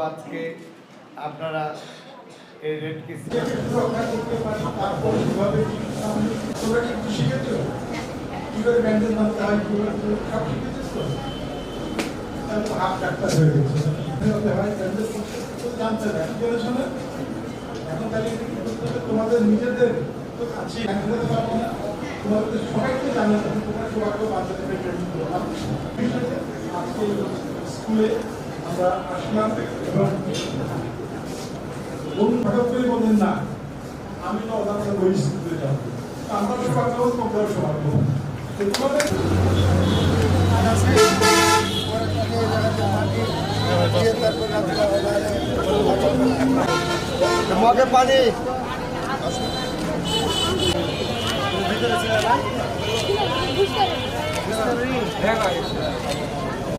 আজকে আপনারা এই রেড কিস তোমাদের নিজেদের তো কাছে তোমাদের সবাইকে জানা তোমরা সবাইকে বাচ্চাদের ট্রেনিং করলাম আজকে স্কুলে আমরা আসলাম এবং হঠাৎ করে বলেন না আমি তো ওদের বই স্কুলে যাবো আমরা সবাই যাবো তোমরাও সবাই যাবো মগে পানি ভিতরে ছিল না